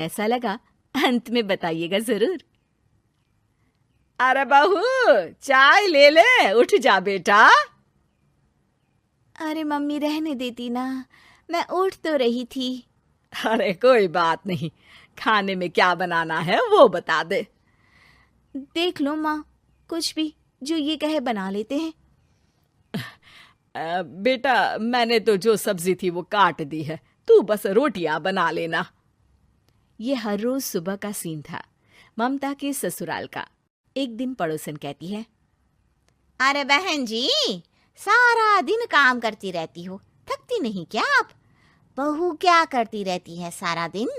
ऐसा लगा, अंत में बताइएगा जरूर। अरे बहू, चाय ले ले, उठ जा बेटा। अरे मम्मी रहने देती ना, मैं उठ तो रही थी। अरे कोई बात नहीं, खाने में क्या बनाना है वो बता दे। देख लो माँ, कुछ भी जो ये कहे बना लेते हैं। बेटा, मैंने तो जो सब्जी थी वो काट दी है, तू बस रोटियां बना लेना। ये हर रोज सुबह का सीन था ममता के ससुराल का। एक दिन पड़ोसन कहती है, अरे बहन जी, सारा दिन काम करती रहती हो, थकती नहीं क्या आप? बहू क्या करती रहती है सारा दिन?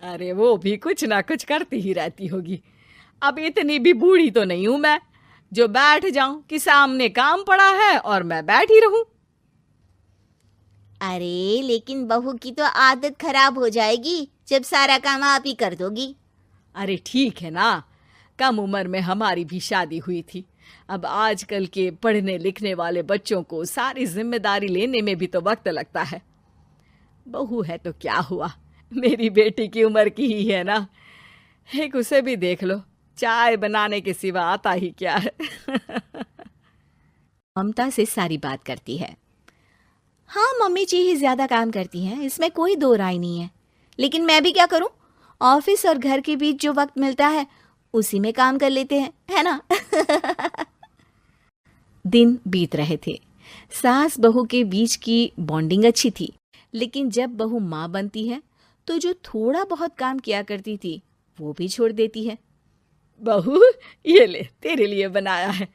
अरे वो भी कुछ ना कुछ करती ही रहती होगी। अब इतनी भी बूढ़ी तो नहीं हूं मैं जो बैठ जाऊं कि सामने काम पड़ा है और मैं बैठी रहूं। अरे लेकिन बहू की तो आदत खराब हो जाएगी जब सारा काम आप ही कर दोगी। अरे ठीक है ना, कम उम्र में हमारी भी शादी हुई थी। अब आजकल के पढ़ने लिखने वाले बच्चों को सारी जिम्मेदारी लेने में भी तो वक्त लगता है। बहू है तो क्या हुआ, मेरी बेटी की उम्र की ही है ना। एक उसे भी देख लो, चाय बनाने के सिवा आता ही क्या है। ममता से सारी बात करती है। हाँ, मम्मी जी ही ज्यादा काम करती हैं, इसमें कोई दो राय नहीं है। लेकिन मैं भी क्या करूं, ऑफिस और घर के बीच जो वक्त मिलता है उसी में काम कर लेते हैं, है ना। दिन बीत रहे थे। सास बहू के बीच की बॉन्डिंग अच्छी थी, लेकिन जब बहू माँ बनती है तो जो थोड़ा बहुत काम किया करती थी वो भी छोड़ देती है। बहू, ये ले, तेरे लिए बनाया है।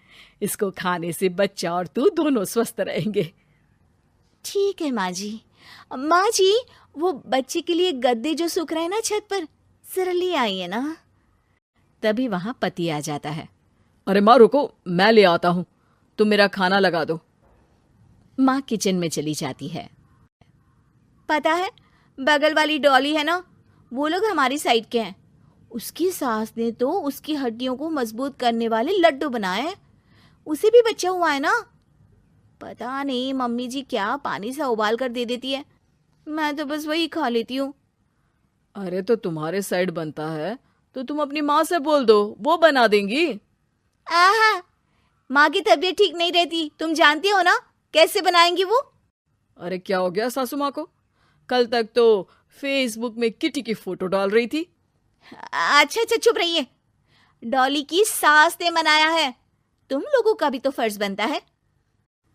इसको खाने से बच्चा और तू दोनों स्वस्थ रहेंगे। ठीक है माँ जी। माँ जी, वो बच्चे के लिए गद्दे जो सूख रहे हैं ना छत पर, जरा ले आइए ना। तभी वहां पति आ जाता है। अरे माँ रुको, मैं ले आता हूँ, तुम मेरा खाना लगा दो। माँ किचन में चली जाती है। पता है, बगल वाली डॉली है ना, वो लोग हमारी साइड के हैं। उसकी सास ने तो उसकी हड्डियों को मजबूत करने वाले लड्डू बनाए हैं। उसे भी बच्चा हुआ है ना। पता नहीं मम्मी जी क्या पानी सा उबाल कर दे देती है, मैं तो बस वही खा लेती हूँ। अरे तो तुम्हारे साइड बनता है तो तुम अपनी माँ से बोल दो, वो बना देंगी। आहा, माँ की तबीयत ठीक नहीं रहती, तुम जानती हो ना, कैसे बनाएंगी वो। अरे क्या हो गया सासू माँ को? कल तक तो फेसबुक में किटी की फोटो डाल रही थी। अच्छा अच्छा, चुप रहिए। डॉली की सास ने मनाया है, तुम लोगों का भी तो फर्ज बनता है।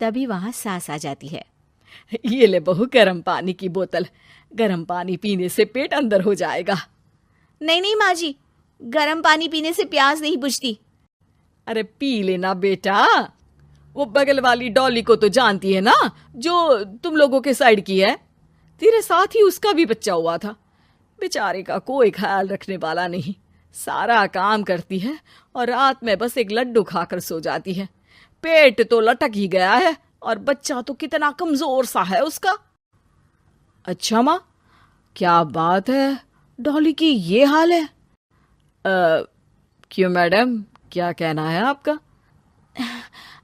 तभी वहां सास आ जाती है। ये ले बहू, गर्म पानी की बोतल, गर्म पानी पीने से पेट अंदर हो जाएगा। नहीं नहीं माँ जी, गर्म पानी पीने से प्यास नहीं बुझती। अरे पी लेना बेटा। वो बगल वाली डॉली को तो जानती है ना, जो तुम लोगों के साइड की है। तेरे साथ ही उसका भी बच्चा हुआ था। बेचारे का कोई ख्याल रखने वाला नहीं, सारा काम करती है और रात में बस एक लड्डू खाकर सो जाती है। पेट तो लटक ही गया है और बच्चा तो कितना कमजोर सा है उसका। अच्छा माँ, क्या बात है, डॉली की ये हाल है? क्यों मैडम, क्या कहना है आपका?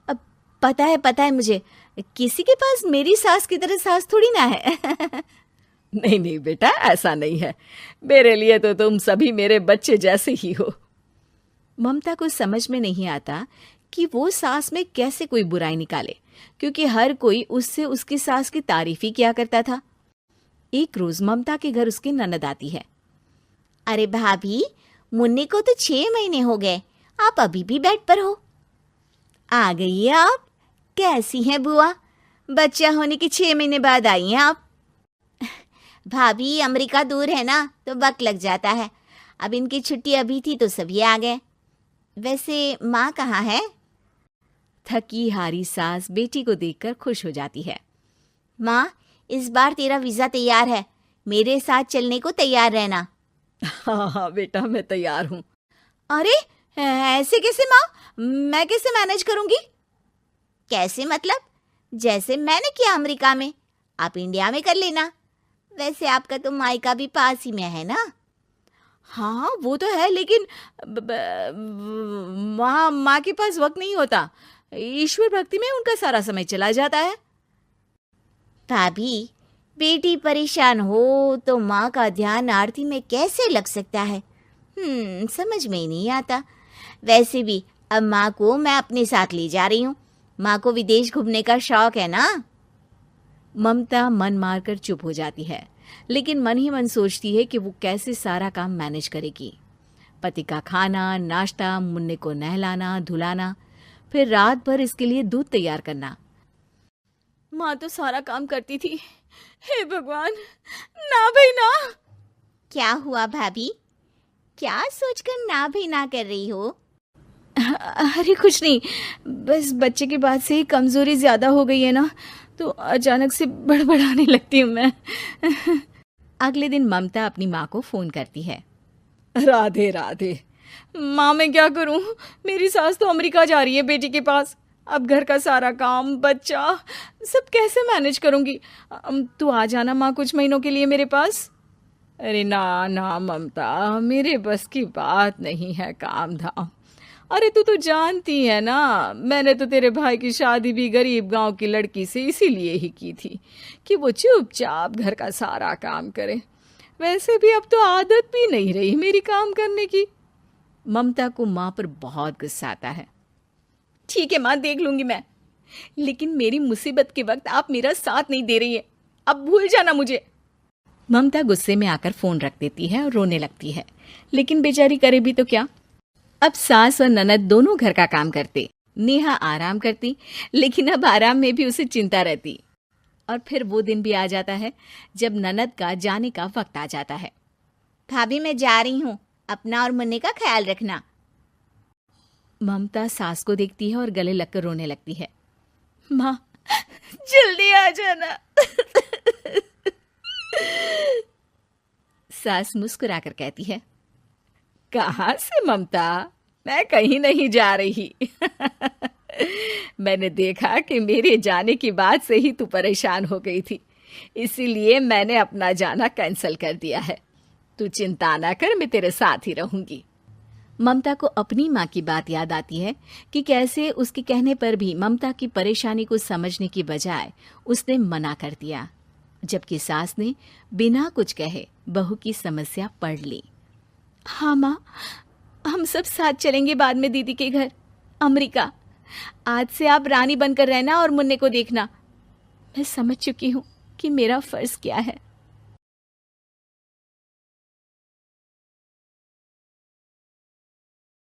अब पता है मुझे, किसी के पास मेरी सास की तरह सास थोड़ी ना है। नहीं नहीं बेटा, ऐसा नहीं है। मेरे लिए तो तुम सभी मेरे बच्चे जैसे ही हो। ममता को समझ में नहीं आता कि वो सास में कैसे कोई बुराई निकाले, क्योंकि हर कोई उससे उसकी सास की तारीफ ही किया करता था। एक रोज ममता के घर उसकी ननद आती है। अरे भाभी, मुन्नी को तो 6 महीने हो गए, आप अभी भी बेड पर हो। आ गई है आप? कैसी हैं बुआ? बच्चा होने के 6 महीने बाद आई हैं आप? भाभी, अमेरिका दूर है ना तो वक्त लग जाता है। अब इनकी छुट्टी अभी थी तो सभी आ गए। वैसे माँ कहाँ है? थकी हारी सास बेटी को देखकर खुश हो जाती है। माँ, इस बार तेरा वीजा तैयार है, मेरे साथ चलने को तैयार रहना। हाँ हाँ बेटा, मैं तैयार हूँ। अरे ऐसे कैसे माँ, मैं कैसे मैनेज करूंगी? कैसे मतलब? जैसे मैंने किया अमेरिका में, आप इंडिया में कर लेना। वैसे आपका तो मायका भी पास ही में है ना। हाँ वो तो है, लेकिन वहाँ माँ के पास वक्त नहीं होता। ईश्वर भक्ति में उनका सारा समय चला जाता है। भाभी, बेटी परेशान हो तो माँ का ध्यान आरती में कैसे लग सकता है? समझ में ही नहीं आता। वैसे भी अब माँ को मैं अपने साथ ले जा रही हूँ। माँ को विदेश घूमने का शौक है ना। ममता मन मारकर चुप हो जाती है, लेकिन मन ही मन सोचती है कि वो कैसे सारा काम मैनेज करेगी। पति का खाना, नाश्ता, मुन्ने को नहलाना धुलाना, फिर रात भर इसके लिए दूध तैयार करना। माँ तो सारा काम करती थी। हे भगवान, ना भाई ना। क्या हुआ भाभी? क्या सोचकर ना भी ना कर रही हो? अरे कुछ नहीं, बस बच्चे के बाद से ही कमज़ोरी ज़्यादा हो गई है ना, तो अचानक से बड़बड़ाने लगती हूँ मैं। अगले दिन ममता अपनी माँ को फ़ोन करती है। राधे राधे। माँ मैं क्या करूँ, मेरी सास तो अमेरिका जा रही है बेटी के पास। अब घर का सारा काम, बच्चा, सब कैसे मैनेज करूँगी। तू आ जाना माँ कुछ महीनों के लिए मेरे पास। अरे ना ना ममता, मेरे बस की बात नहीं है काम धाम। अरे तू तो जानती है ना, मैंने तो तेरे भाई की शादी भी गरीब गांव की लड़की से इसीलिए ही की थी कि वो चुपचाप घर का सारा काम करे। वैसे भी अब तो आदत भी नहीं रही मेरी काम करने की। ममता को माँ पर बहुत गुस्सा आता है। ठीक है माँ, देख लूंगी मैं, लेकिन मेरी मुसीबत के वक्त आप मेरा साथ नहीं दे रही है, अब भूल जाना मुझे। ममता गुस्से में आकर फोन रख देती है और रोने लगती है, लेकिन बेचारी करे भी तो क्या। अब सास और ननद दोनों घर का काम करते, नेहा आराम करती, लेकिन अब आराम में भी उसे चिंता रहती। और फिर वो दिन भी आ जाता है जब ननद का जाने का वक्त आ जाता है। भाभी मैं जा रही हूँ, अपना और मुन्ने का ख्याल रखना। ममता सास को देखती है और गले लगकर रोने लगती है। माँ जल्दी आ जाना। सास मुस्कुराकर कहती है, कहाँ से ममता, मैं कहीं नहीं जा रही। मैंने देखा कि मेरे जाने की बात से ही तू परेशान हो गई थी, इसीलिए मैंने अपना जाना कैंसिल कर दिया है। तू चिंता ना कर, मैं तेरे साथ ही रहूंगी। ममता को अपनी माँ की बात याद आती है कि कैसे उसके कहने पर भी ममता की परेशानी को समझने की बजाय उसने मना कर दिया, जबकि सास ने बिना कुछ कहे बहू की समस्या पढ़ ली। हाँ माँ, हम सब साथ चलेंगे बाद में दीदी के घर अमेरिका। आज से आप रानी बनकर रहना और मुन्ने को देखना। मैं समझ चुकी हूँ कि मेरा फर्ज क्या है।